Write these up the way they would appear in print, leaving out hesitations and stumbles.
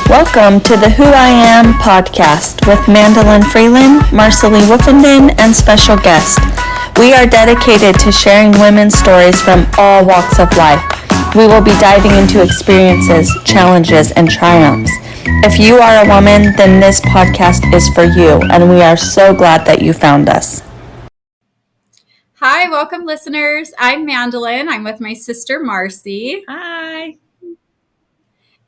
Welcome to the Who I Am podcast with Mandolyn Freeland, Marcely Woofenden, and special guest. We are dedicated to sharing women's stories from all walks of life. We will be diving into experiences, challenges, and triumphs. If you are a woman, then this podcast is for you, and we are so glad that you found us. Hi, welcome listeners. I'm Mandolyn. I'm with my sister Marcy. Hi.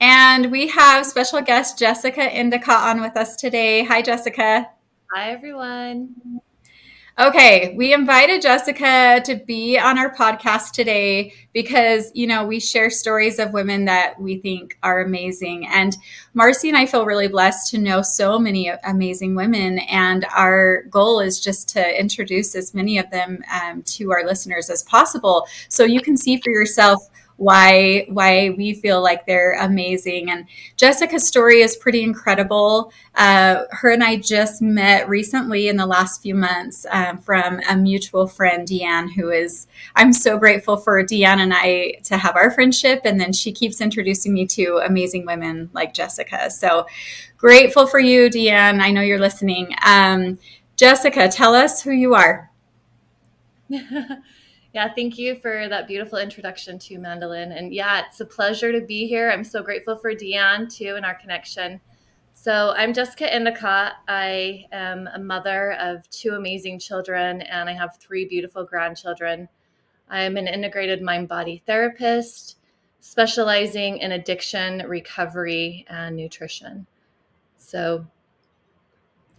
And we have special guest Jessica Endicott on with us today. Hi, Jessica. Hi, everyone. Okay, we invited Jessica to be on our podcast today because, we share stories of women that we think are amazing. And Marcy and I feel really blessed to know so many amazing women. And our goal is just to introduce as many of them to our listeners as possible so you can see for yourself why we feel like they're amazing. And Jessica's story is pretty incredible. Her and I just met recently in the last few months from a mutual friend, Deanne, I'm so grateful for Deanne and I to have our friendship. And then she keeps introducing me to amazing women like Jessica. So grateful for you, Deanne. I know you're listening. Jessica, tell us who you are. Yeah, thank you for that beautiful introduction to Mandolyn. And yeah, it's a pleasure to be here. I'm so grateful for Deanne too and our connection. So I'm Jessica Endicott. I am a mother of 2 amazing children, and I have 3 beautiful grandchildren. I am an integrated mind-body therapist specializing in addiction, recovery, and nutrition. So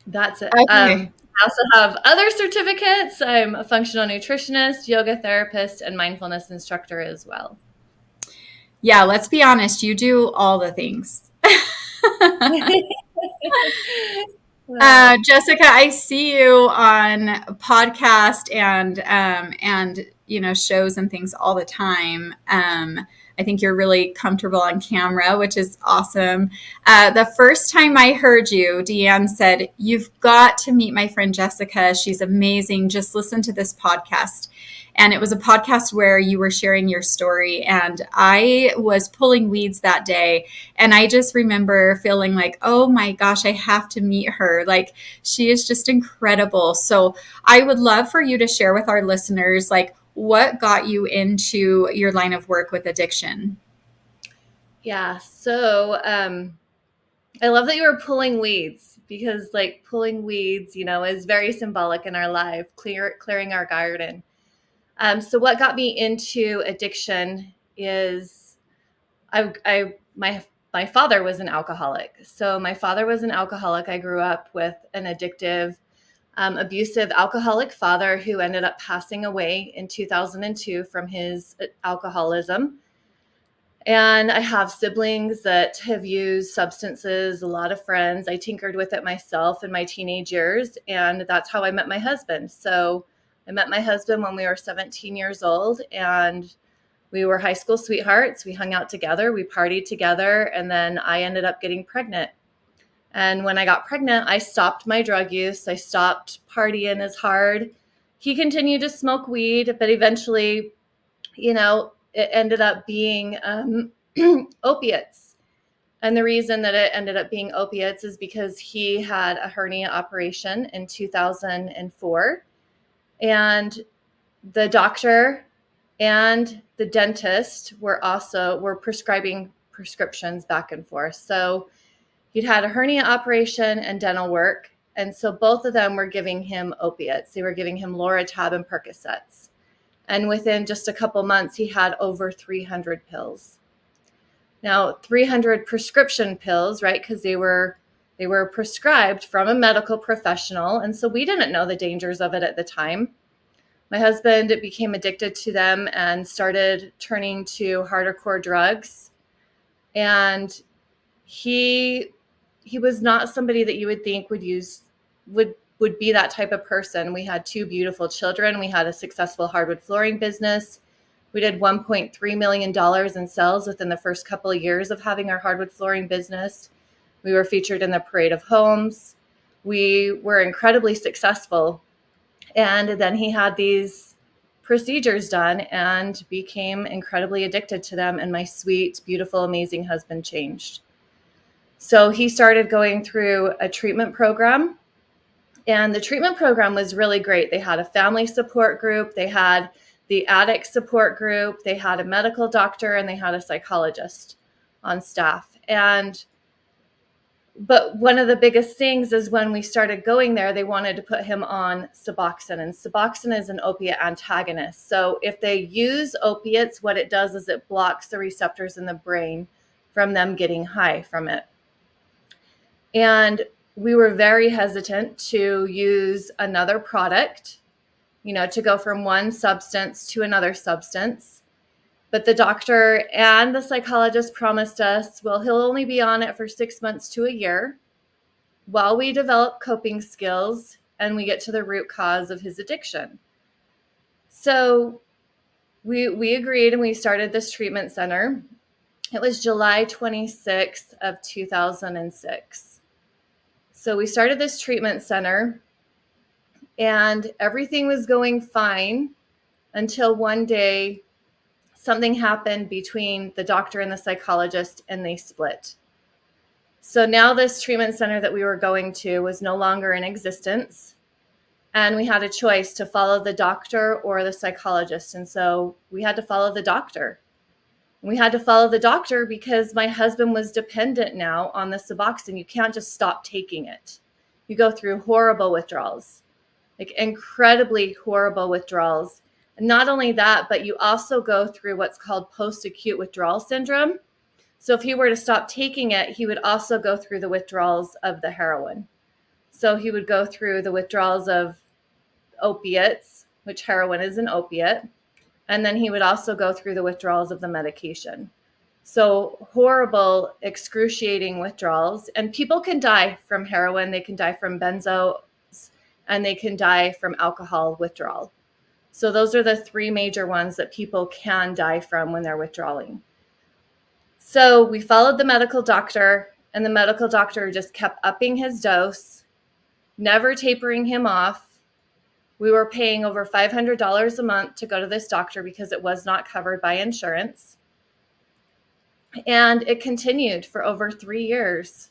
that's it. Okay. I also have other certificates. I'm a functional nutritionist, yoga therapist, and mindfulness instructor as well. Yeah, let's be honest. You do all the things. Jessica, I see you on podcast and shows and things all the time. I think you're really comfortable on camera, which is awesome. The first time I heard you, Deanne said, "You've got to meet my friend Jessica. She's amazing. Just listen to this podcast." And it was a podcast where you were sharing your story. And I was pulling weeds that day. And I just remember feeling like, oh my gosh, I have to meet her. Like, she is just incredible. So I would love for you to share with our listeners, like, what got you into your line of work with addiction? Yeah. So I love that you were pulling weeds, because like pulling weeds, is very symbolic in our life, clearing our garden. So what got me into addiction is my father was an alcoholic. So my father was an alcoholic. I grew up with an addictive, abusive alcoholic father who ended up passing away in 2002 from his alcoholism. And I have siblings that have used substances, a lot of friends. I tinkered with it myself in my teenage years, and that's how I met my husband. So I met my husband when we were 17 years old, and we were high school sweethearts. We hung out together, we partied together, and then I ended up getting pregnant. And when I got pregnant, I stopped my drug use. I stopped partying as hard. He continued to smoke weed, but eventually, it ended up being opiates. And the reason that it ended up being opiates is because he had a hernia operation in 2004. And the doctor and the dentist were prescribing prescriptions back and forth. So he'd had a hernia operation and dental work. And so both of them were giving him opiates. They were giving him Loratab and Percocets. And within just a couple months, he had over 300 pills. Now, 300 prescription pills, right? Because they were prescribed from a medical professional. And so we didn't know the dangers of it at the time. My husband became addicted to them and started turning to hardcore drugs. And he was not somebody that you would think would be that type of person. We had 2 beautiful children. We had a successful hardwood flooring business. We did $1.3 million in sales within the first couple of years of having our hardwood flooring business. We were featured in the Parade of Homes. We were incredibly successful. And then he had these procedures done and became incredibly addicted to them. And my sweet, beautiful, amazing husband changed. So he started going through a treatment program, and the treatment program was really great. They had a family support group, they had the addict support group, they had a medical doctor, and they had a psychologist on staff. But one of the biggest things is when we started going there, they wanted to put him on Suboxone, and Suboxone is an opiate antagonist. So if they use opiates, what it does is it blocks the receptors in the brain from them getting high from it. And we were very hesitant to use another product, to go from one substance to another substance. But the doctor and the psychologist promised us, well, he'll only be on it for 6 months to a year while we develop coping skills and we get to the root cause of his addiction. So we agreed and we started this treatment center. It was July 26th of 2006. So we started this treatment center and everything was going fine until one day something happened between the doctor and the psychologist and they split. So now this treatment center that we were going to was no longer in existence. And we had a choice to follow the doctor or the psychologist. And so we had to follow the doctor. We had to follow the doctor because my husband was dependent now on the Suboxone. You can't just stop taking it. You go through horrible withdrawals, like incredibly horrible withdrawals. And not only that, but you also go through what's called post-acute withdrawal syndrome. So if he were to stop taking it, he would also go through the withdrawals of the heroin. So he would go through the withdrawals of opiates, which heroin is an opiate, and then he would also go through the withdrawals of the medication. So horrible, excruciating withdrawals. And people can die from heroin, they can die from benzos, and they can die from alcohol withdrawal. So those are the three major ones that people can die from when they're withdrawing. So we followed the medical doctor, and the medical doctor just kept upping his dose, never tapering him off. We were paying over $500 a month to go to this doctor because it was not covered by insurance. And it continued for over 3 years.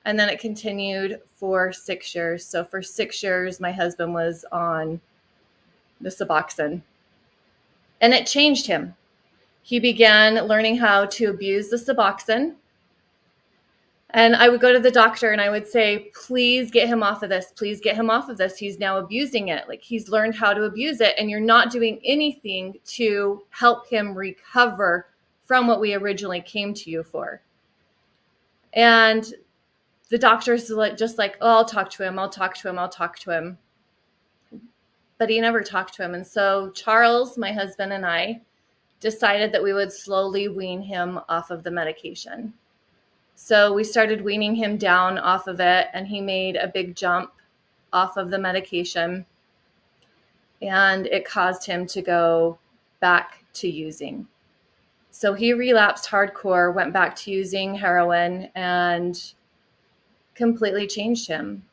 And then it continued for 6 years. So for 6 years, my husband was on the Suboxone. And it changed him. He began learning how to abuse the Suboxone. And I would go to the doctor and I would say, please get him off of this. Please get him off of this. He's now abusing it. Like, he's learned how to abuse it. And you're not doing anything to help him recover from what we originally came to you for. And the doctor's just like, oh, I'll talk to him. I'll talk to him. I'll talk to him. But he never talked to him. And so Charles, my husband, and I decided that we would slowly wean him off of the medication. So we started weaning him down off of it, and he made a big jump off of the medication, and it caused him to go back to using. So he relapsed hardcore, went back to using heroin, and completely changed him.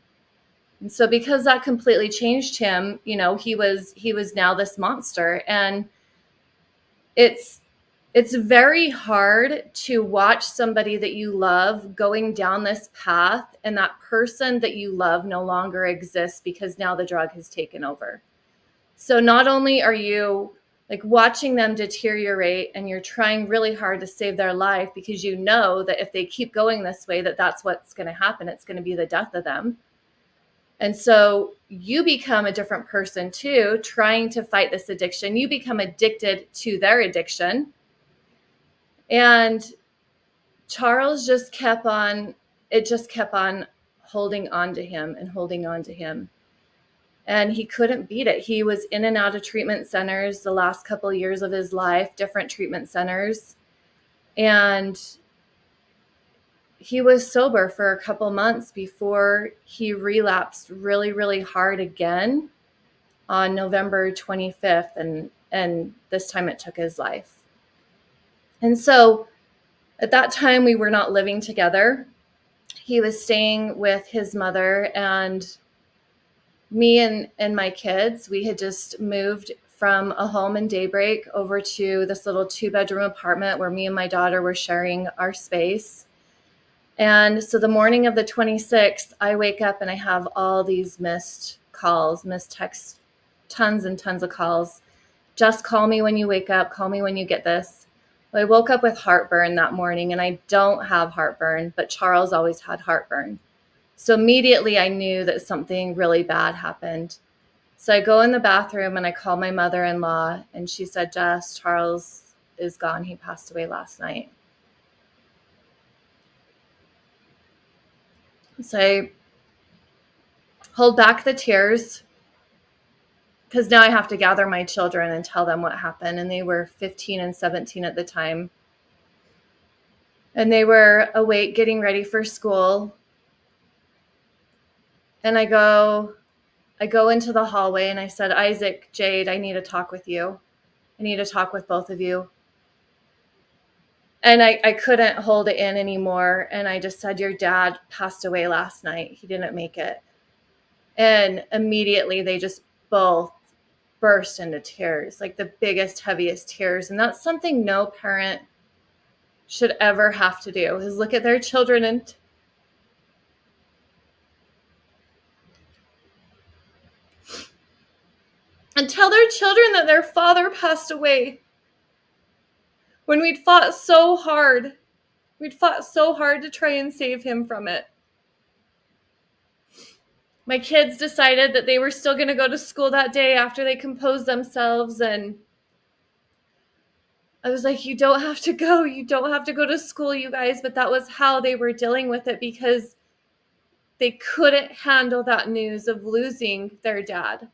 And so because that completely changed him, he was now this monster. And it's very hard to watch somebody that you love going down this path, and that person that you love no longer exists because now the drug has taken over. So not only are you like watching them deteriorate, and you're trying really hard to save their life because you know that if they keep going this way, that's what's going to happen. It's going to be the death of them. And so you become a different person too, trying to fight this addiction. You become addicted to their addiction. And Charles just kept on holding on to him and holding on to him. And he couldn't beat it. He was in and out of treatment centers the last couple of years of his life, different treatment centers. And he was sober for a couple months before he relapsed really, really hard again on November 25th. And this time it took his life. And so at that time, we were not living together. He was staying with his mother, and me and my kids, we had just moved from a home in Daybreak over to this little 2-bedroom apartment where me and my daughter were sharing our space. And so the morning of the 26th, I wake up and I have all these missed calls, missed texts, tons and tons of calls. Just call me when you wake up. Call me when you get this. Well, I woke up with heartburn that morning, and I don't have heartburn, but Charles always had heartburn. So immediately I knew that something really bad happened. So I go in the bathroom and I call my mother-in-law, and she said, Jess, Charles is gone. He passed away last night. So I hold back the tears because now I have to gather my children and tell them what happened. And they were 15 and 17 at the time. And they were awake getting ready for school. And I go into the hallway and I said, Isaac, Jade, I need to talk with you. I need to talk with both of you. And I couldn't hold it in anymore. And I just said, your dad passed away last night. He didn't make it. And immediately they just both burst into tears, like the biggest, heaviest tears. And that's something no parent should ever have to do, is look at their children and tell their children that their father passed away when we'd fought so hard. We'd fought so hard to try and save him from it. My kids decided that they were still going to go to school that day after they composed themselves. And I was like, you don't have to go. You don't have to go to school, you guys. But that was how they were dealing with it, because they couldn't handle that news of losing their dad.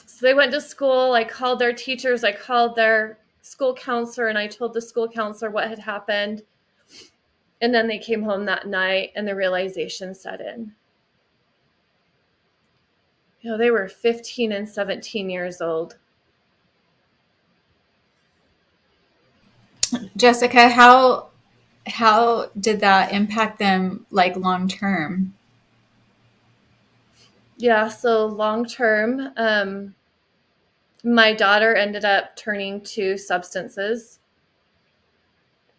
So they went to school. I called their teachers. I called their school counselor, and I told the school counselor what had happened. And then they came home that night and the realization set in. You know, they were 15 and 17 years old. Jessica, how did that impact them, like, long term? Yeah, so long term, my daughter ended up turning to substances.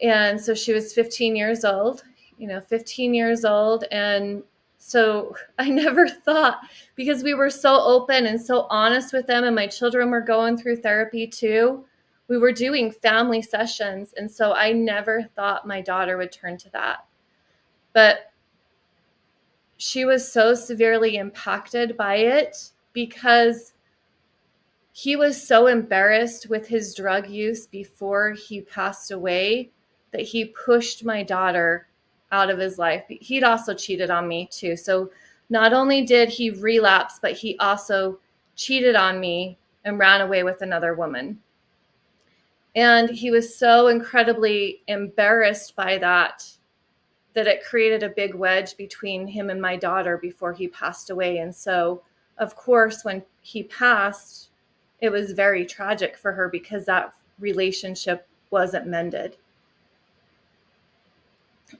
And so she was 15 years old, 15 years old. And so I never thought, because we were so open and so honest with them, and my children were going through therapy too. We were doing family sessions. And so I never thought my daughter would turn to that. But she was so severely impacted by it because he was so embarrassed with his drug use before he passed away that he pushed my daughter out of his life. He'd also cheated on me too. So not only did he relapse, but he also cheated on me and ran away with another woman. And he was so incredibly embarrassed by that it created a big wedge between him and my daughter before he passed away. And so, of course, when he passed, it was very tragic for her because that relationship wasn't mended.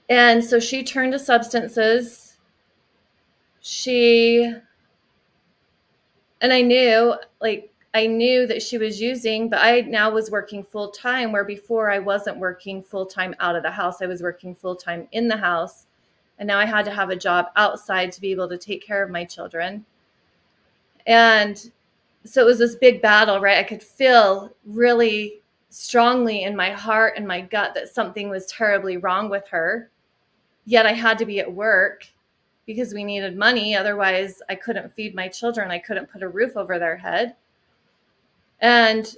And so she turned to substances. And I knew that she was using, but I now was working full time, where before I wasn't working full time out of the house. I was working full time in the house. And now I had to have a job outside to be able to take care of my children. And so it was this big battle, right? I could feel really strongly in my heart and my gut that something was terribly wrong with her. Yet I had to be at work because we needed money. Otherwise, I couldn't feed my children. I couldn't put a roof over their head. And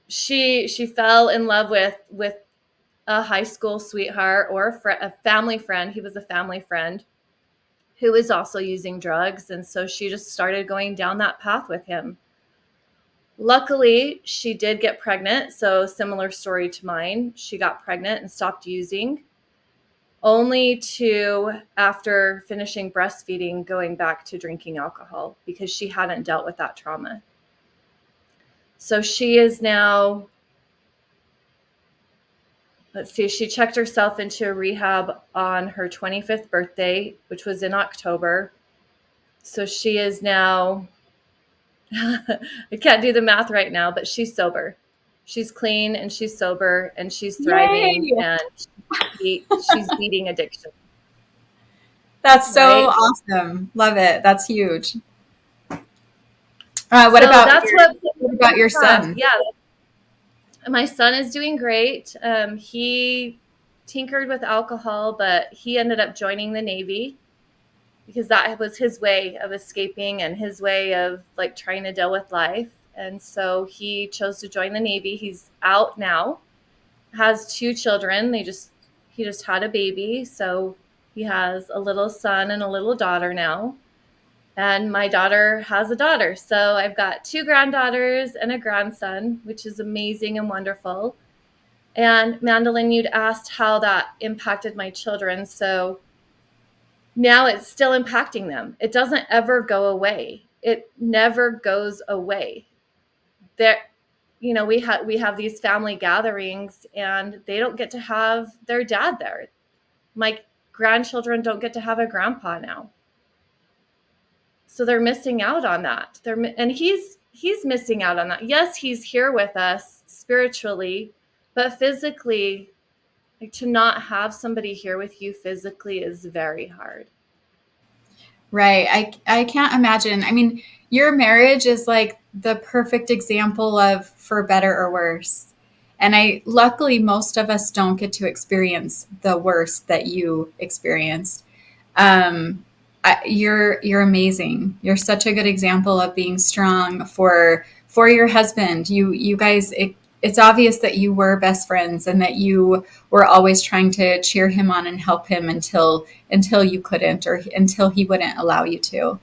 she fell in love with a high school sweetheart, or a family friend. He was a family friend who was also using drugs. And so she just started going down that path with him. Luckily, she did get pregnant. So similar story to mine. She got pregnant and stopped using, only to, after finishing breastfeeding, going back to drinking alcohol because she hadn't dealt with that trauma. So she is now, she checked herself into a rehab on her 25th birthday, which was in October. So she is now, I can't do the math right now, but she's sober. She's clean and she's sober and she's thriving Yay! and she's beating addiction, That's so right? awesome. Love it. That's huge. So that's what What about your path. son? Yeah, my son is doing great. He tinkered with alcohol, but he ended up joining the Navy because that was his way of escaping and his way of like trying to deal with life. And so he chose to join the Navy. He's out now, has two children. He just had a baby, so he has a little son and a little daughter now. And my daughter has a daughter. So I've got two granddaughters and a grandson, which is amazing and wonderful. And Mandolin, you'd asked how that impacted my children. So now it's still impacting them. It doesn't ever go away. It never goes away. There, we have these family gatherings and they don't get to have their dad there. My grandchildren don't get to have a grandpa now. So they're missing out on that. And he's missing out on that. Yes, he's here with us spiritually, but physically, like, to not have somebody here with you physically is very hard. Right. I can't imagine. I mean, your marriage is like the perfect example of for better or worse. And luckily most of us don't get to experience the worst that you experienced. Um, you're amazing. You're such a good example of being strong for your husband. You guys, it's obvious that you were best friends and that you were always trying to cheer him on and help him until you couldn't or until he wouldn't allow you to.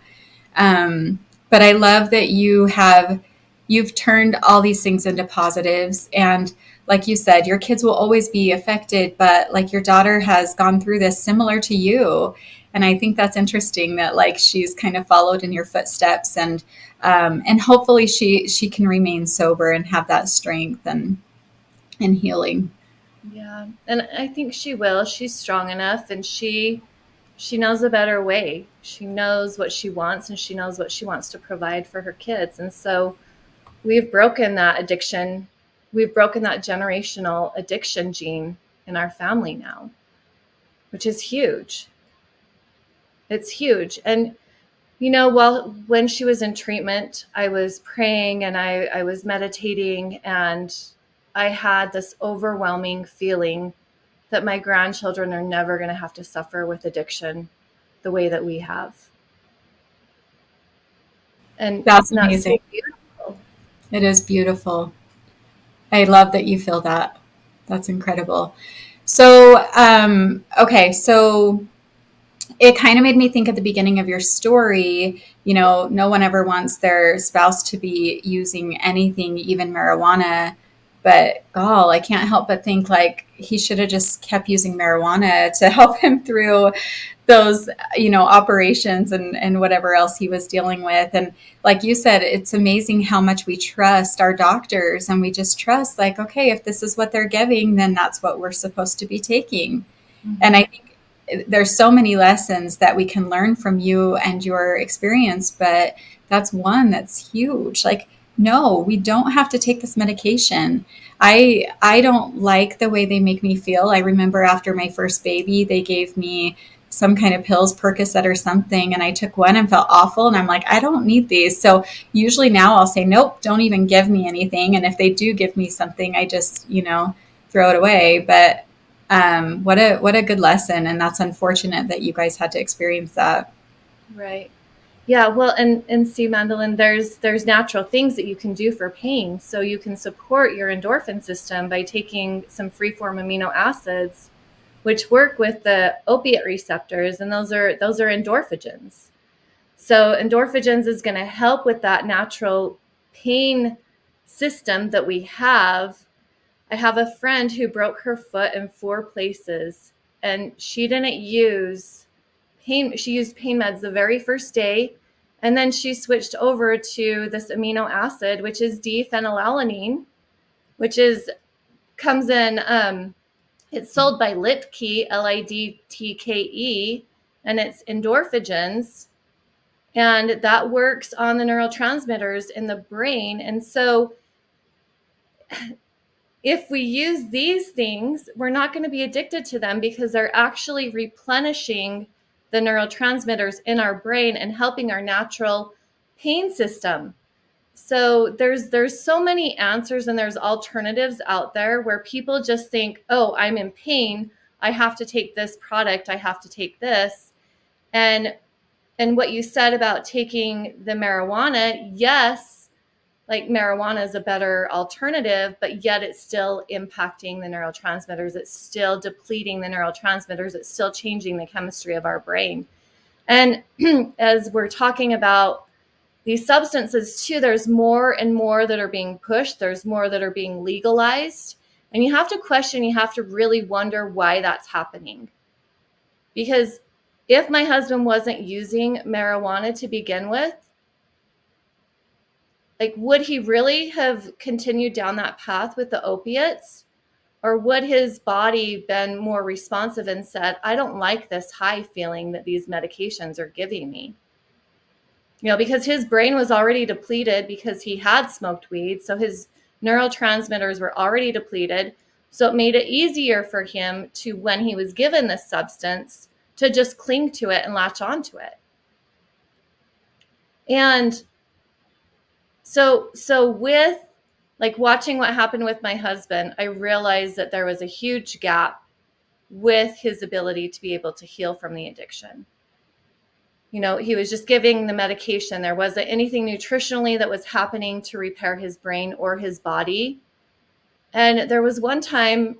But I love that you've turned all these things into positives. And like you said, your kids will always be affected, but like your daughter has gone through this similar to you. And I think that's interesting that like she's kind of followed in your footsteps and hopefully she can remain sober and have that strength and healing. Yeah. And I think she will. She's strong enough and she knows a better way. She knows what she wants and she knows what she wants to provide for her kids. And so we've broken that addiction. We've broken that generational addiction gene in our family now, which is huge. It's huge. And when she was in treatment, I was praying and I was meditating and I had this overwhelming feeling that my grandchildren are never going to have to suffer with addiction the way that we have. And That's that's so amazing. beautiful. It is beautiful. I love that you feel that. That's incredible. So, okay, so it kind of made me think at the beginning of your story, no one ever wants their spouse to be using anything, even marijuana. But gall, I can't help but think like he should have just kept using marijuana to help him through those, operations and whatever else he was dealing with. And like you said, it's amazing how much we trust our doctors and we just trust like, okay, if this is what they're giving, then that's what we're supposed to be taking. And Mm-hmm. I think there's so many lessons that we can learn from you and your experience, but that's one that's huge. Like, no, we don't have to take this medication. I don't like the way they make me feel. I remember after my first baby, they gave me some kind of pills, Percocet or something, and I took one and felt awful. And I'm like, I don't need these. So usually now I'll say, nope, don't even give me anything. And if they do give me something, I just, throw it away. But what a good lesson, and that's unfortunate that you guys had to experience that. Right. Yeah, well, and see, Mandolin, there's natural things that you can do for pain. So you can support your endorphin system by taking some freeform amino acids, which work with the opiate receptors, and those are endorphogens. So endorphogens is going to help with that natural pain system that we have. I have a friend who broke her foot in 4 places, and she didn't use pain. She used pain meds the very first day, and then she switched over to this amino acid, which is D-phenylalanine, which is comes in. It's sold by Littke, Lidtke, and it's endorphogens, and that works on the neurotransmitters in the brain. And so if we use these things, we're not going to be addicted to them because they're actually replenishing the neurotransmitters in our brain and helping our natural pain system. So there's so many answers and there's alternatives out there where people just think, oh, I'm in pain, I have to take this product, I have to take this. And what you said about taking the marijuana, yes, like marijuana is a better alternative, but yet it's still impacting the neurotransmitters. It's still depleting the neurotransmitters. It's still changing the chemistry of our brain. And as we're talking about these substances too, there's more and more that are being pushed. There's more that are being legalized. And you have to question, you have to really wonder why that's happening. Because if my husband wasn't using marijuana to begin with, like, would he really have continued down that path with the opiates? Or would his body been more responsive and said, I don't like this high feeling that these medications are giving me? You know, because his brain was already depleted because he had smoked weed. So his neurotransmitters were already depleted. So it made it easier for him to, when he was given this substance, to just cling to it and latch onto it. And so with like watching what happened with my husband, I realized that there was a huge gap with his ability to be able to heal from the addiction. You know, he was just giving the medication. There wasn't anything nutritionally that was happening to repair his brain or his body. And there was one time,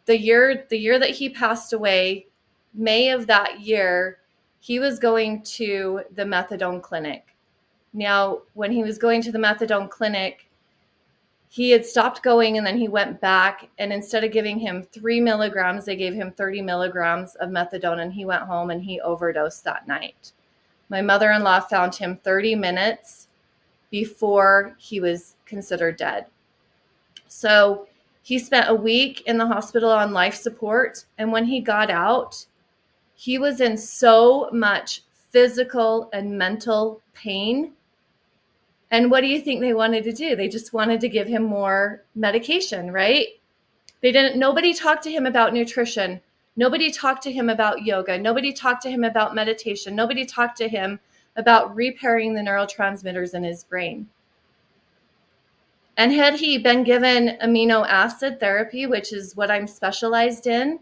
the year that he passed away, May of that year, he was going to the methadone clinic. Now, when he was going to the methadone clinic, he had stopped going and then he went back, and instead of giving him 3 milligrams, they gave him 30 milligrams of methadone, and he went home and he overdosed that night. My mother-in-law found him 30 minutes before he was considered dead. So he spent a week in the hospital on life support, and when he got out, he was in so much physical and mental pain. And what do you think they wanted to do? They just wanted to give him more medication, right? Nobody talked to him about nutrition. Nobody talked to him about yoga. Nobody talked to him about meditation. Nobody talked to him about repairing the neurotransmitters in his brain. And had he been given amino acid therapy, which is what I'm specialized in,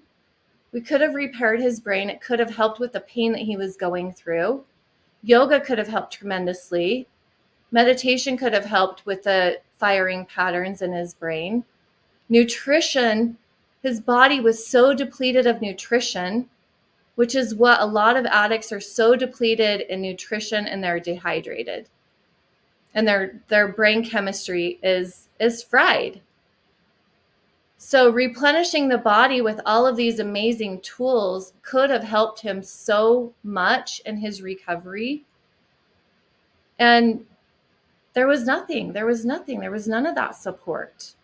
we could have repaired his brain. It could have helped with the pain that he was going through. Yoga could have helped tremendously. Meditation could have helped with the firing patterns in his brain. Nutrition, his body was so depleted of nutrition, which is what a lot of addicts are so depleted in nutrition, and they're dehydrated. And their brain chemistry is fried. So replenishing the body with all of these amazing tools could have helped him so much in his recovery. And there was nothing. There was none of that support.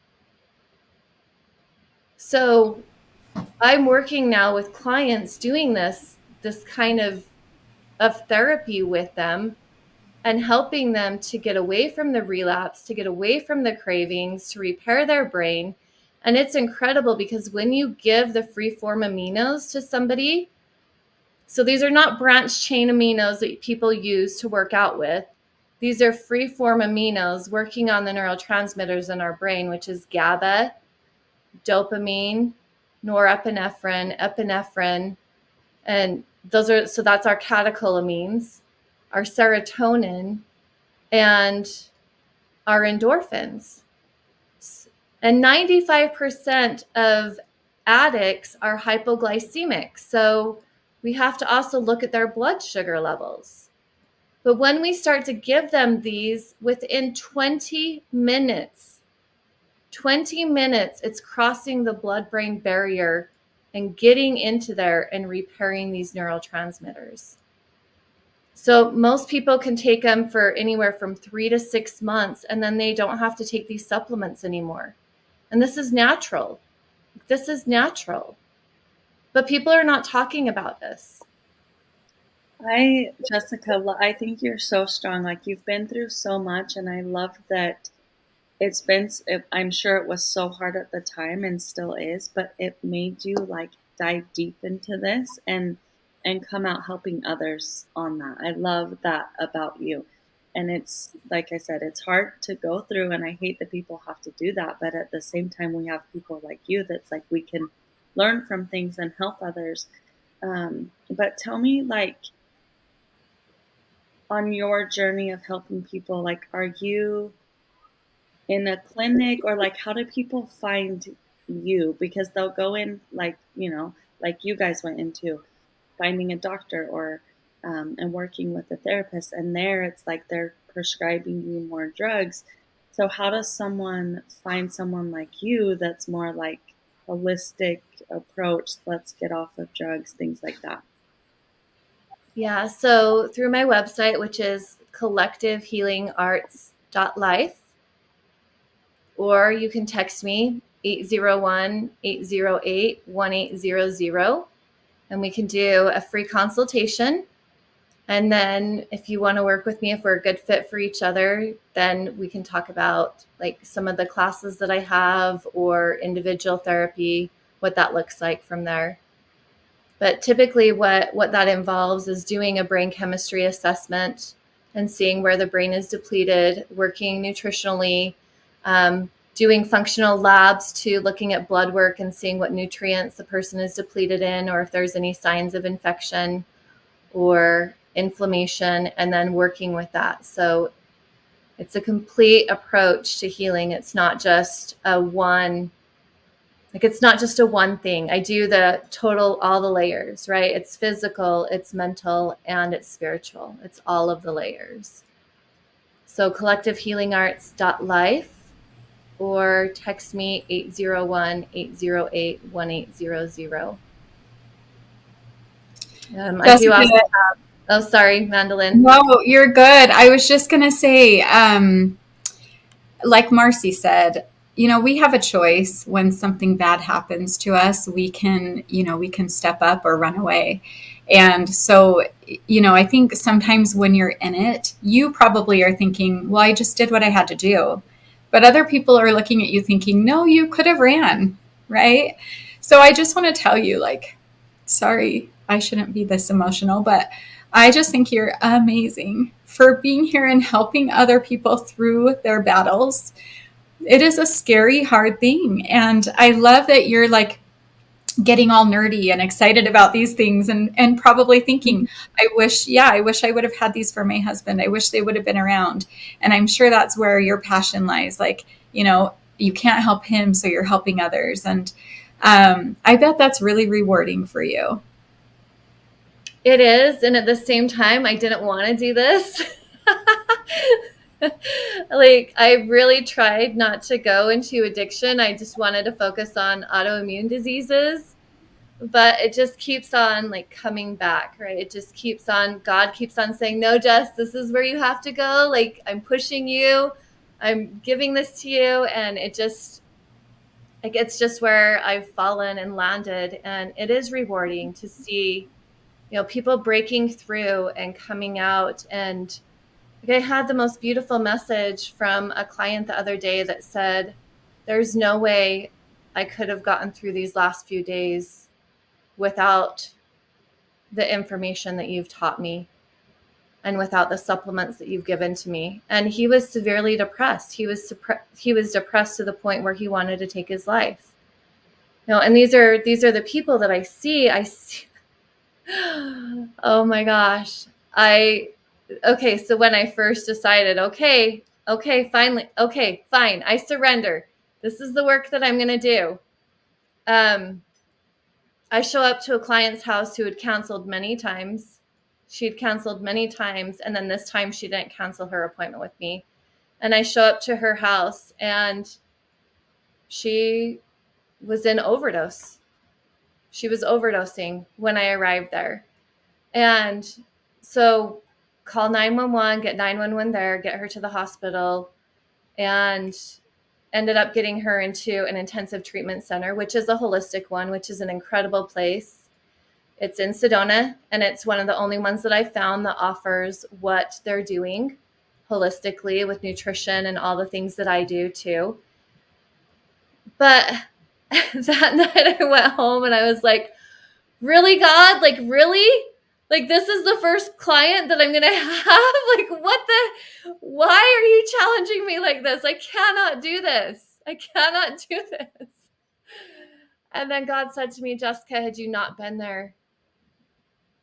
So I'm working now with clients doing this kind of therapy with them and helping them to get away from the relapse, to get away from the cravings, to repair their brain. And it's incredible because when you give the free form aminos to somebody, so these are not branched chain aminos that people use to work out with. These are free form aminos working on the neurotransmitters in our brain, which is GABA, dopamine, norepinephrine, epinephrine, and that's our catecholamines, our serotonin, and our endorphins. And 95% of addicts are hypoglycemic. So we have to also look at their blood sugar levels. But when we start to give them these, within 20 minutes, it's crossing the blood-brain barrier and getting into there and repairing these neurotransmitters. So most people can take them for anywhere from 3 to 6 months, and then they don't have to take these supplements anymore. And this is natural. But people are not talking about this. Jessica, I think you're so strong. Like, you've been through so much, and I love that it's been, I'm sure it was so hard at the time and still is, but it made you like dive deep into this and come out helping others on that. I love that about you. And it's like I said, it's hard to go through, and I hate that people have to do that. But at the same time, we have people like you that's like we can learn from things and help others. But tell me, like, on your journey of helping people, like, are you in a clinic, or like how do people find you? Because they'll go in, like, like you guys went into finding a doctor, or and working with a therapist, and there it's like they're prescribing you more drugs. So how does someone find someone like you that's more like holistic approach, let's get off of drugs, things like that? Yeah, so through my website, which is collectivehealingarts.life, or you can text me 801-808-1800, and we can do a free consultation. And then if you want to work with me, if we're a good fit for each other, then we can talk about like some of the classes that I have or individual therapy, what that looks like from there. But typically what that involves is doing a brain chemistry assessment and seeing where the brain is depleted, working nutritionally, doing functional labs to looking at blood work and seeing what nutrients the person is depleted in, or if there's any signs of infection or inflammation, and then working with that. So it's a complete approach to healing. It's not just a one thing. I do the total, all the layers, right? It's physical, it's mental, and it's spiritual. It's all of the layers. So collectivehealingarts.life, or text me 801-808-1800. I do also Jessica, have, oh, sorry, Mandolin. no, you're good. I was just going to say, like Marcy said, we have a choice. When something bad happens to us, we can step up or run away. And so, I think sometimes when you're in it, you probably are thinking, well, I just did what I had to do. But other people are looking at you thinking, no, you could have ran, right? So I just want to tell you, like, sorry, I shouldn't be this emotional, but I just think you're amazing for being here and helping other people through their battles. It is a scary, hard thing. And I love that you're like getting all nerdy and excited about these things, and probably thinking, I wish I would have had these for my husband. I wish they would have been around. And I'm sure that's where your passion lies. Like, you can't help him, so you're helping others. And I bet that's really rewarding for you. It is. And at the same time, I didn't want to do this. Like, I really tried not to go into addiction. I just wanted to focus on autoimmune diseases, but it just keeps on like coming back, right? It just keeps on, God keeps on saying, no, Jess, this is where you have to go. Like, I'm pushing you, I'm giving this to you. And it just, like, it's just where I've fallen and landed. And it is rewarding to see, people breaking through and coming out. And like, I had the most beautiful message from a client the other day that said, there's no way I could have gotten through these last few days without the information that you've taught me and without the supplements that you've given to me. And he was severely depressed. He was depressed to the point where he wanted to take his life. And these are the people that I see. Oh my gosh. Okay, so when I first decided, finally, fine, I surrender. This is the work that I'm going to do. I show up to a client's house who had canceled many times. She'd canceled many times, and then this time she didn't cancel her appointment with me. And I show up to her house, and she was in overdose. She was overdosing when I arrived there. And so call 911, get 911 there, get her to the hospital, and ended up getting her into an intensive treatment center, which is a holistic one, which is an incredible place. It's in Sedona, and it's one of the only ones that I found that offers what they're doing. holistically with nutrition and all the things that I do too. But that night I went home and I was like, really, God? Like, really? Like, this is the first client that I'm going to have? Like, why are you challenging me like this? I cannot do this. I cannot do this. And then God said to me, Jessica, had you not been there,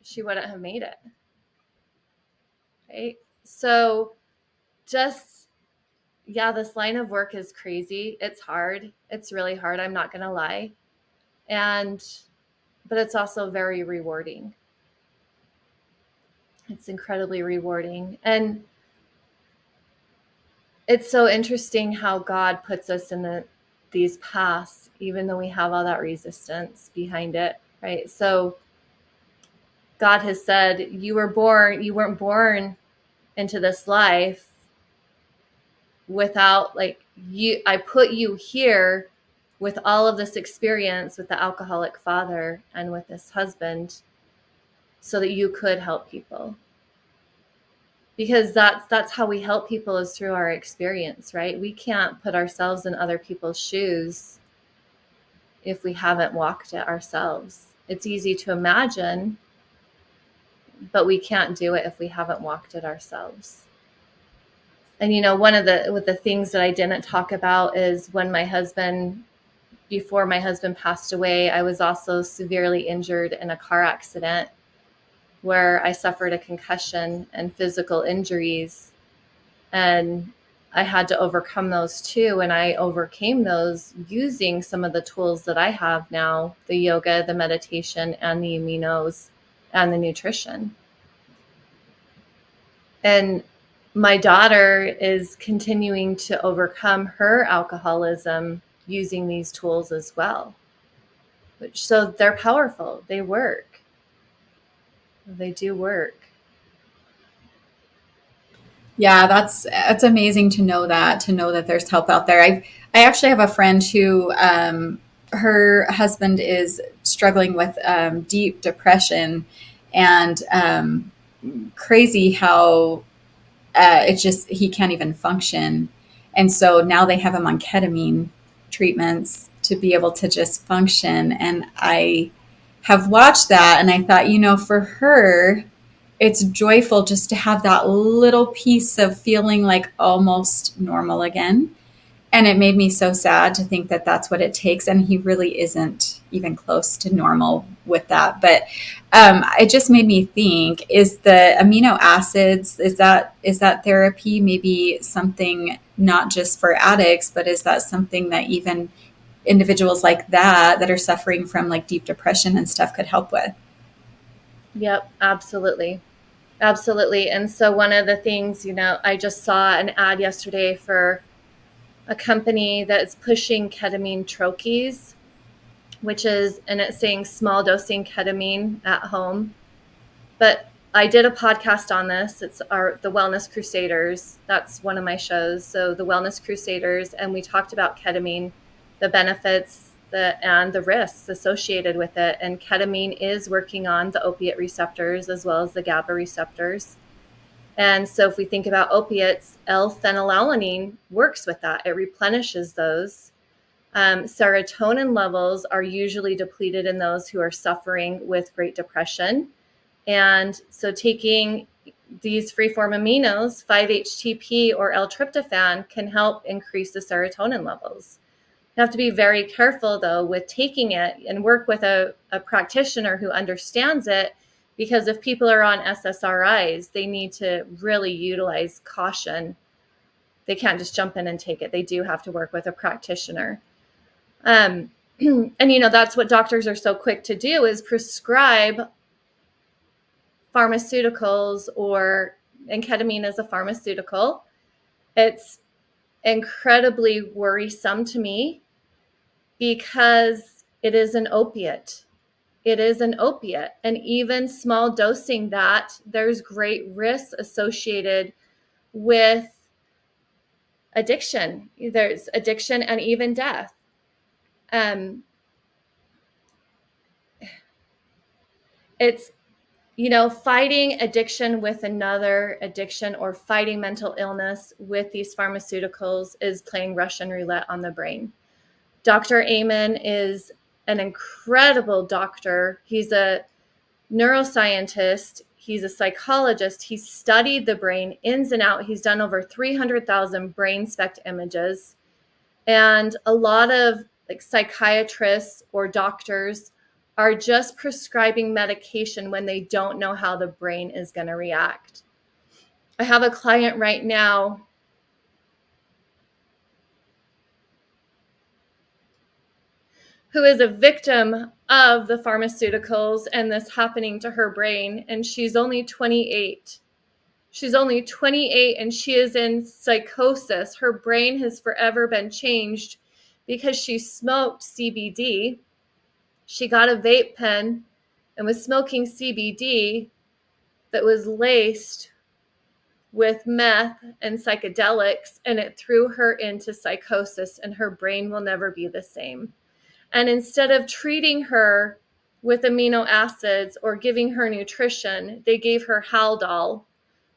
she wouldn't have made it. Right? So just, yeah, this line of work is crazy. It's hard. It's really hard. I'm not going to lie. But it's also very rewarding. It's incredibly rewarding. And it's so interesting how God puts us in these paths, even though we have all that resistance behind it, right? So God has said, you weren't born into this life without I put you here with all of this experience with the alcoholic father and with this husband so that you could help people. Because that's how we help people, is through our experience, right? We can't put ourselves in other people's shoes if we haven't walked it ourselves. It's easy to imagine, but we can't do it if we haven't walked it ourselves. And one of the things that I didn't talk about is before my husband passed away, I was also severely injured in a car accident where I suffered a concussion and physical injuries. And I had to overcome those too. And I overcame those using some of the tools that I have now, the yoga, the meditation, and the aminos and the nutrition. And my daughter is continuing to overcome her alcoholism using these tools as well. So they're powerful. They work. They do work. Yeah, that's amazing to know that there's help out there. I actually have a friend who her husband is struggling with deep depression, and crazy how it's just he can't even function. And so now they have him on ketamine treatments to be able to just function. And I have watched that and I thought, for her, it's joyful just to have that little piece of feeling like almost normal again. And it made me so sad to think that that's what it takes. And he really isn't even close to normal with that. But it just made me think, is the amino acids, is that therapy maybe something not just for addicts, but is that something that even individuals like that are suffering from like deep depression and stuff could help with? Yep, absolutely. Absolutely. And so one of the things, I just saw an ad yesterday for a company that's pushing ketamine troches, and it's saying small dosing ketamine at home. But I did a podcast on this. It's the Wellness Crusaders. That's one of my shows. So the Wellness Crusaders, and we talked about ketamine, the benefits and the risks associated with it. And ketamine is working on the opiate receptors as well as the GABA receptors. And so if we think about opiates, L-phenylalanine works with that. It replenishes those. Serotonin levels are usually depleted in those who are suffering with Great Depression. And so taking these free-form aminos, 5-HTP or L-tryptophan, can help increase the serotonin levels. You have to be very careful, though, with taking it and work with a practitioner who understands it, because if people are on SSRIs, they need to really utilize caution. They can't just jump in and take it. They do have to work with a practitioner. And, that's what doctors are so quick to do, is prescribe pharmaceuticals, and ketamine is a pharmaceutical. It's incredibly worrisome to me because it is an opiate. It is an opiate. And even small dosing that, there's great risks associated with addiction. There's addiction and even death. It's, fighting addiction with another addiction or fighting mental illness with these pharmaceuticals is playing Russian roulette on the brain. Dr. Amen is an incredible doctor. He's a neuroscientist. He's a psychologist. He studied the brain ins and out. He's done over 300,000 brain SPECT images. And a lot of psychiatrists or doctors are just prescribing medication when they don't know how the brain is going to react. I have a client right now who is a victim of the pharmaceuticals and this happening to her brain, and she's only 28. She's only 28 and she is in psychosis. Her brain has forever been changed because she smoked CBD. She got a vape pen and was smoking CBD that was laced with meth and psychedelics, and it threw her into psychosis, and her brain will never be the same. And instead of treating her with amino acids or giving her nutrition, they gave her Haldol,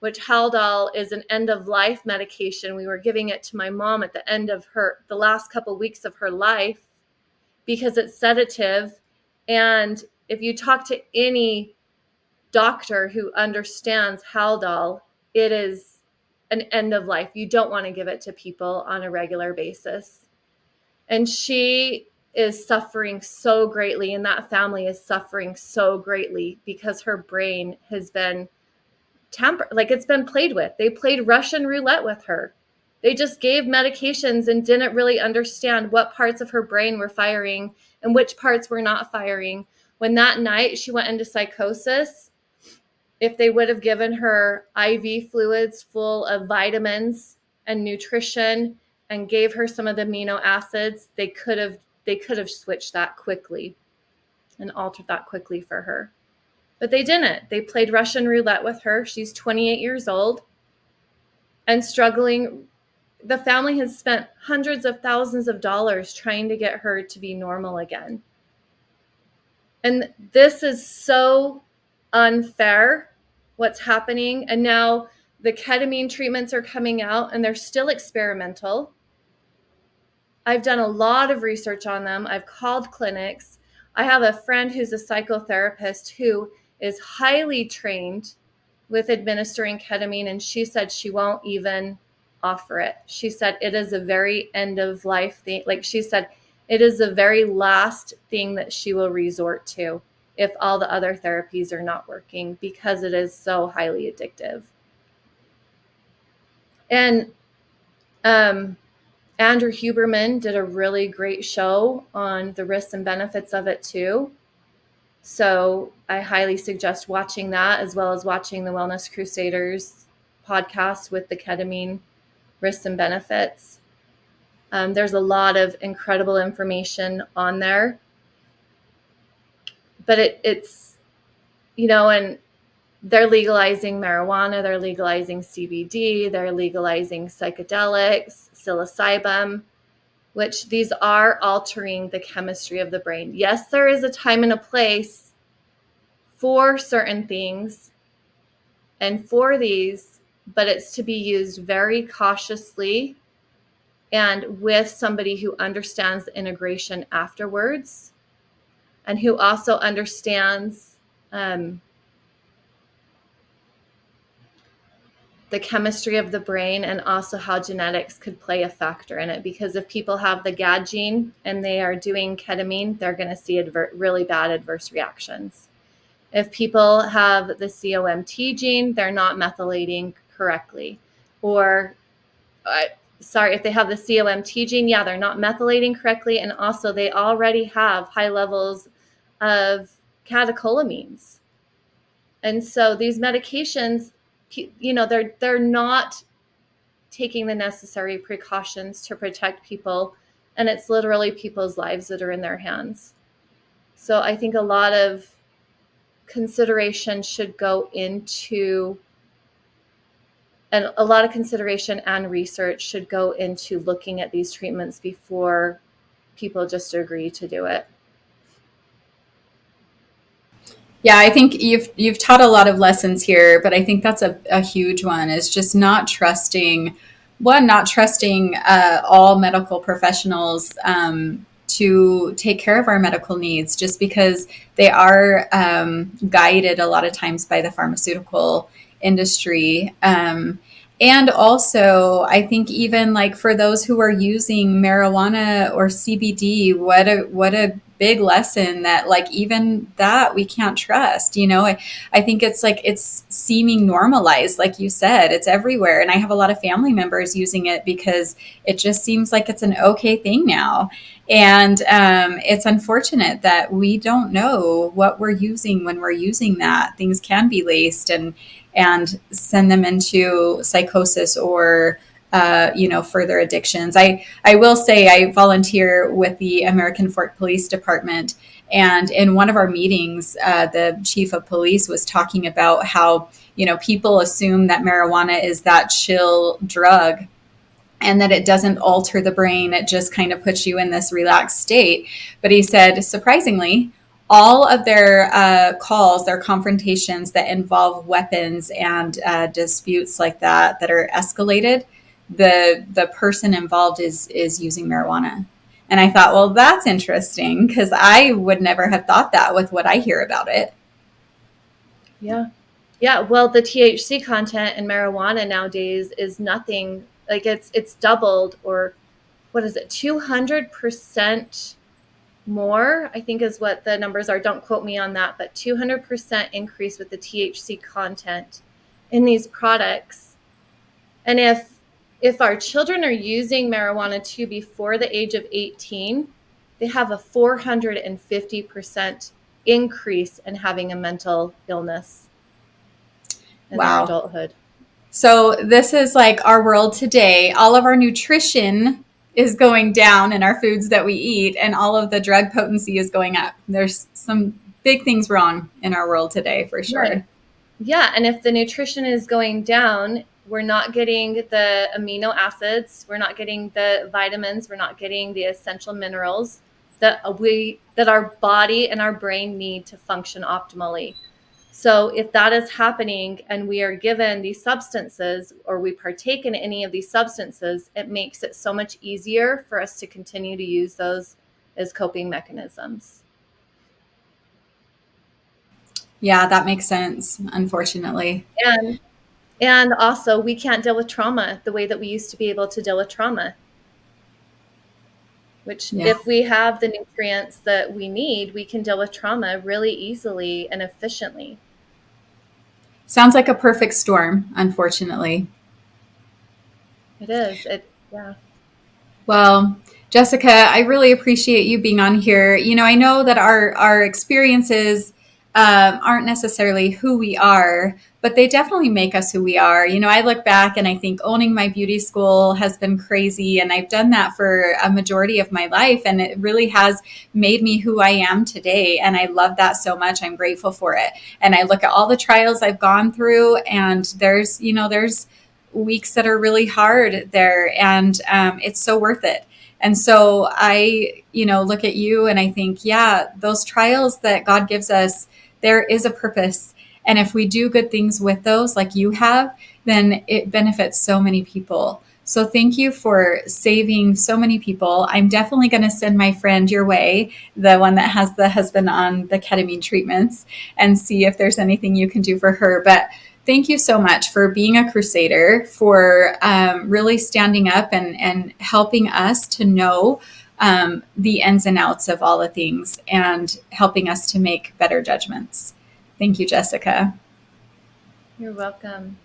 which Haldol is an end-of-life medication. We were giving it to my mom at the end of the last couple weeks of her life because it's sedative. And if you talk to any doctor who understands Haldol, it is an end of life. You don't want to give it to people on a regular basis. And she is suffering so greatly, and that family is suffering so greatly because her brain has been tampered, it's been played with. They played Russian roulette with her. They just gave medications and didn't really understand what parts of her brain were firing and which parts were not firing. When that night she went into psychosis, if they would have given her IV fluids full of vitamins and nutrition and gave her some of the amino acids, they could have switched that quickly and altered that quickly for her. But they didn't. They played Russian roulette with her. She's 28 years old and struggling. The family has spent hundreds of thousands of dollars trying to get her to be normal again. And this is so unfair, what's happening. And now the ketamine treatments are coming out and they're still experimental. I've done a lot of research on them. I've called clinics. I have a friend who's a psychotherapist who is highly trained with administering ketamine, and she said she won't even offer it. She said it is a very end of life thing. She said it is the very last thing that she will resort to if all the other therapies are not working, because it is so highly addictive. And Andrew Huberman did a really great show on the risks and benefits of it too. So I highly suggest watching that, as well as watching the Wellness Crusaders podcast with the ketamine risks and benefits. There's a lot of incredible information on there. But it's, and they're legalizing marijuana, they're legalizing CBD, they're legalizing psychedelics, psilocybin, which these are altering the chemistry of the brain. Yes, there is a time and a place for certain things and for these, but it's to be used very cautiously and with somebody who understands the integration afterwards and who also understands the chemistry of the brain and also how genetics could play a factor in it. Because if people have the GAD gene and they are doing ketamine, they're going to see really bad adverse reactions. If people have the COMT gene, they're not methylating correctly. Or, if they have the COMT gene, they're not methylating correctly. And also they already have high levels of catecholamines. And so these medications, they're not taking the necessary precautions to protect people, and it's literally people's lives that are in their hands. So I think a lot of consideration should go into, and a lot of consideration and research should go into looking at these treatments before people just agree to do it. Yeah, I think you've taught a lot of lessons here, but I think that's a huge one is just not trusting not trusting all medical professionals to take care of our medical needs just because they are guided a lot of times by the pharmaceutical industry. And also, I think even like for those who are using marijuana or CBD, what a big lesson that like even that we can't trust. I think it's like it's seeming normalized, like you said, it's everywhere. And I have a lot of family members using it because it just seems like it's an okay thing now. And it's unfortunate that we don't know what we're using when we're using that. Things can be laced and send them into psychosis or further addictions. I will say I volunteer with the American Fork Police Department, and in one of our meetings, the chief of police was talking about how people assume that marijuana is that chill drug and that it doesn't alter the brain. It just kind of puts you in this relaxed state. But he said, surprisingly, all of their calls, their confrontations that involve weapons and disputes like that are escalated, the person involved is using marijuana. And I thought, well, that's interesting because I would never have thought that with what I hear about it. Yeah. Yeah, well, the THC content in marijuana nowadays is nothing like it's doubled, or what is it, 200% more, I think is what the numbers are. Don't quote me on that, but 200% increase with the THC content in these products. And if our children are using marijuana too before the age of 18, they have a 450% increase in having a mental illness in their Wow. adulthood. So this is like our world today. All of our nutrition is going down in our foods that we eat, and all of the drug potency is going up. There's some big things wrong in our world today for Right. sure. Yeah, and if the nutrition is going down, we're not getting the amino acids, we're not getting the vitamins, we're not getting the essential minerals that our body and our brain need to function optimally. So if that is happening and we are given these substances or we partake in any of these substances, it makes it so much easier for us to continue to use those as coping mechanisms. Yeah, that makes sense, unfortunately. And and also we can't deal with trauma the way that we used to be able to deal with trauma, which Yeah. if we have the nutrients that we need, we can deal with trauma really easily and efficiently. Sounds like a perfect storm, unfortunately. It is. It yeah. Well, Jessica, I really appreciate you being on here. I know that our experiences aren't necessarily who we are, but they definitely make us who we are. I look back and I think owning my beauty school has been crazy, and I've done that for a majority of my life, and it really has made me who I am today. And I love that so much. I'm grateful for it. And I look at all the trials I've gone through, and there's weeks that are really hard there, and it's so worth it. And so I look at you and I think, yeah, those trials that God gives us, there is a purpose. And if we do good things with those like you have, then it benefits so many people. So thank you for saving so many people. I'm definitely going to send my friend your way, the one that has the husband on the ketamine treatments, and see if there's anything you can do for her. But thank you so much for being a crusader, for really standing up and helping us to know the ins and outs of all the things and helping us to make better judgments. Thank you, Jessica. You're welcome.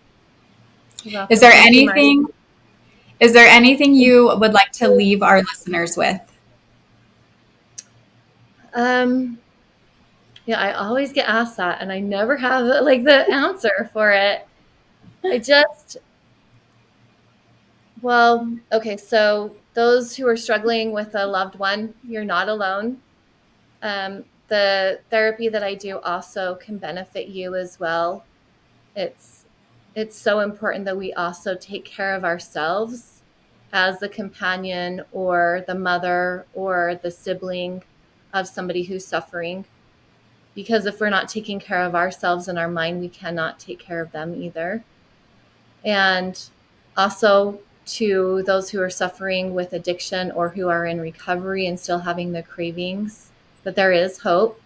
You're Is welcome. there Thank you, Marcy. anything is there anything you would like to leave our listeners with? Um, yeah, I always get asked that and I never have like the answer for it. I just Well, okay, so those who are struggling with a loved one, you're not alone. The therapy that I do also can benefit you as well. It's it's so important that we also take care of ourselves as the companion or the mother or the sibling of somebody who's suffering, because if we're not taking care of ourselves and our mind, we cannot take care of them either. And also to those who are suffering with addiction or who are in recovery and still having the cravings, that there is hope.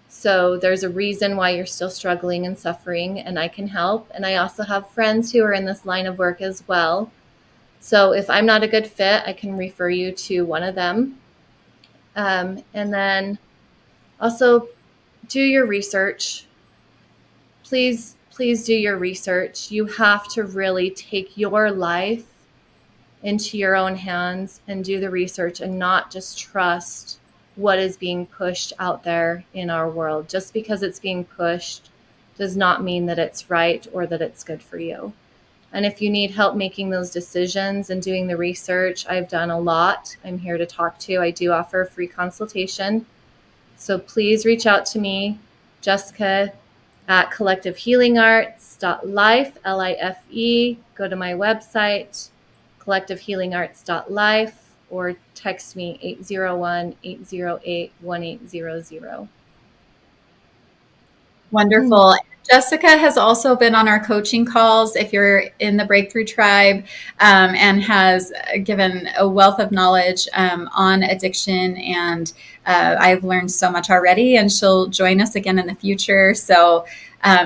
So there's a reason why you're still struggling and suffering, and I can help. And I also have friends who are in this line of work as well. So if I'm not a good fit, I can refer you to one of them. And then also do your research. Please do your research. You have to really take your life into your own hands and do the research and not just trust what is being pushed out there in our world. Just because it's being pushed does not mean that it's right or that it's good for you. And if you need help making those decisions and doing the research, I've done a lot. I'm here to talk to. I do offer a free consultation. So please reach out to me, Jessica, at collectivehealingarts.life, Life. Go to my website, collectivehealingarts.life, or text me 801-808-1800. Wonderful. Jessica has also been on our coaching calls if you're in the Breakthrough Tribe, and has given a wealth of knowledge on addiction. And I've learned so much already, and she'll join us again in the future. So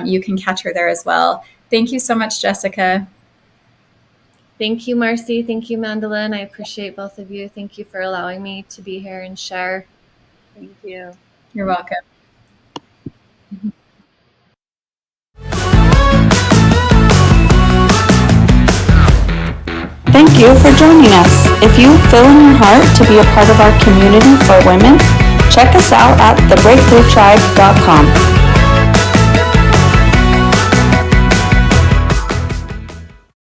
you can catch her there as well. Thank you so much, Jessica. Thank you, Marcy. Thank you, Mandolin. I appreciate both of you. Thank you for allowing me to be here and share. Thank you. You're welcome. Thank you for joining us. If you feel in your heart to be a part of our community for women, check us out at thebreakthroughtribe.com.